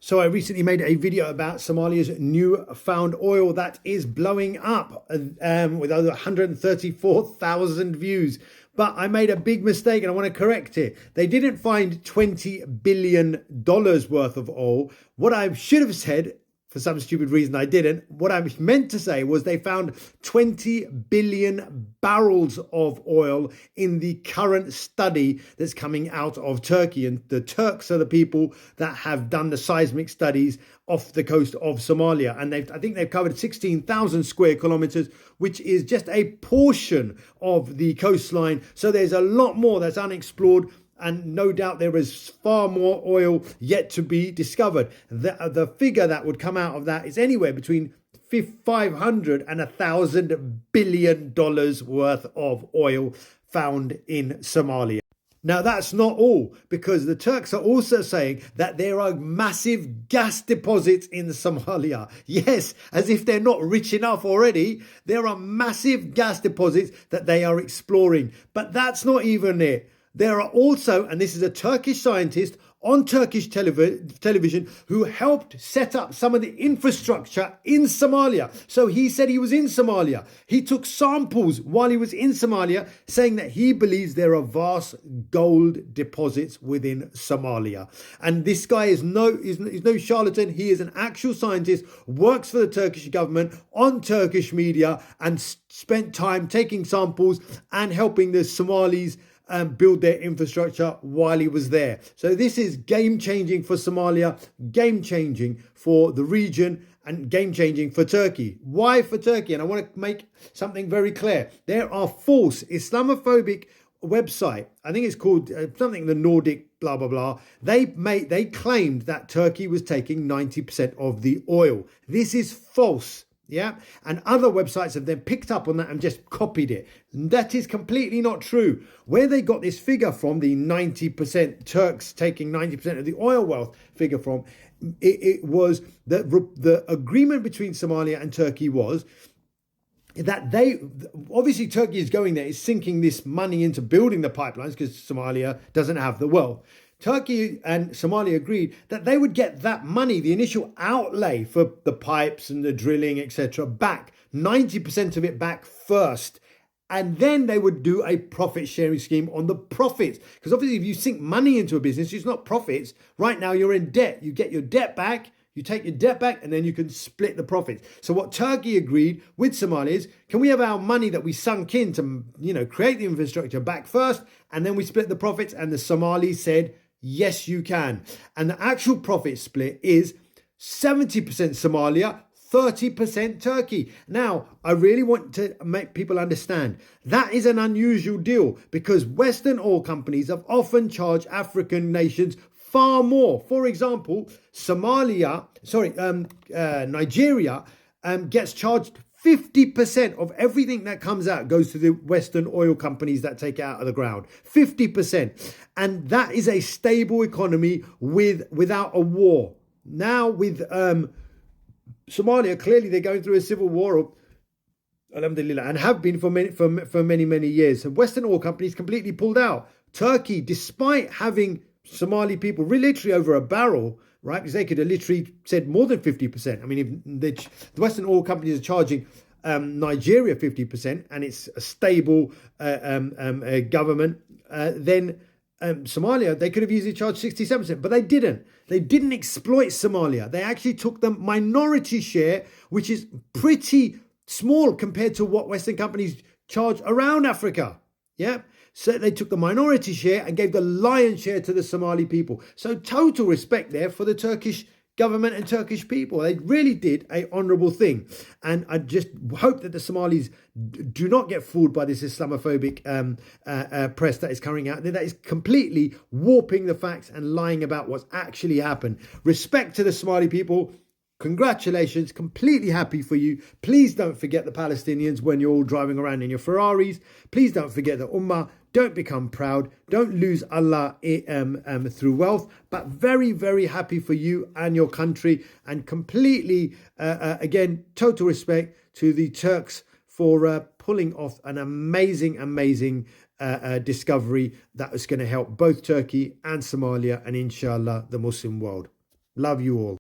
So I recently made a video about Somalia's new found oil that is blowing up with over 134,000 views. But I made a big mistake and I want to correct it. They didn't find $20 billion worth of oil. What I should have said, for some stupid reason I didn't, what I meant to say was they found 20 billion barrels of oil in the current study that's coming out of Turkey. And the Turks are the people that have done the seismic studies off the coast of Somalia. And I think they've covered 16,000 square kilometers, which is just a portion of the coastline. So there's a lot more that's unexplored. And no doubt there is far more oil yet to be discovered. The figure that would come out of that is anywhere between $500 and $1,000 billion worth of oil found in Somalia. Now, that's not all, because the Turks are also saying that there are massive gas deposits in Somalia. Yes, as if they're not rich enough already. There are massive gas deposits that they are exploring. But that's not even it. There are also, and this is a Turkish scientist on Turkish television who helped set up some of the infrastructure in Somalia. So he said he was in Somalia. He took samples while he was in Somalia, saying that he believes there are vast gold deposits within Somalia. And this guy is no charlatan. He is an actual scientist, works for the Turkish government on Turkish media, and spent time taking samples and helping the Somalis build their infrastructure while he was there. So this is game-changing for Somalia, game-changing for the region, and game-changing for Turkey. Why for Turkey? And I want to make something very clear. There are false Islamophobic website, I think it's called something the Nordic blah blah blah. They claimed that Turkey was taking 90% of the oil. This is false. Yeah, and other websites have then picked up on that and just copied it. That is completely not true. Where they got this figure from, the 90% Turks taking 90% of the oil wealth figure from, it was that the agreement between Somalia and Turkey was that obviously Turkey is going there, is sinking this money into building the pipelines because Somalia doesn't have the wealth. Turkey and Somalia agreed that they would get that money, the initial outlay for the pipes and the drilling, etc., back, 90% of it back first. And then they would do a profit sharing scheme on the profits. Because obviously if you sink money into a business, it's not profits. Right now you're in debt. You get your debt back, you take your debt back, and then you can split the profits. So what Turkey agreed with Somalia is, can we have our money that we sunk in to, create the infrastructure back first, and then we split the profits? And the Somalis said, yes, you can. And the actual profit split is 70% Somalia, 30% Turkey. Now, I really want to make people understand that is an unusual deal, because Western oil companies have often charged African nations far more. For example, Nigeria gets charged 50% of everything that comes out goes to the Western oil companies that take it out of the ground. 50%. And that is a stable economy without a war. Now with Somalia, clearly they're going through a civil war, alhamdulillah, and have been for many years. So Western oil companies completely pulled out. Turkey, despite having Somali people literally over a barrel, right? Because they could have literally said more than 50%. I mean, if the Western oil companies are charging Nigeria 50%, and it's a stable government, then Somalia, they could have easily charged 67%, but they didn't. They didn't exploit Somalia. They actually took the minority share, which is pretty small compared to what Western companies charge around Africa. Yeah. So they took the minority share and gave the lion's share to the Somali people. So total respect there for the Turkish government and Turkish people. They really did an honourable thing. And I just hope that the Somalis do not get fooled by this Islamophobic press that is coming out. That is completely warping the facts and lying about what's actually happened. Respect to the Somali people. Congratulations, completely happy for you. Please don't forget the Palestinians when you're all driving around in your Ferraris. Please don't forget the Ummah. Don't become proud. Don't lose Allah through wealth. But very, very happy for you and your country. And completely, again, total respect to the Turks for pulling off an amazing discovery that is going to help both Turkey and Somalia and inshallah the Muslim world. Love you all.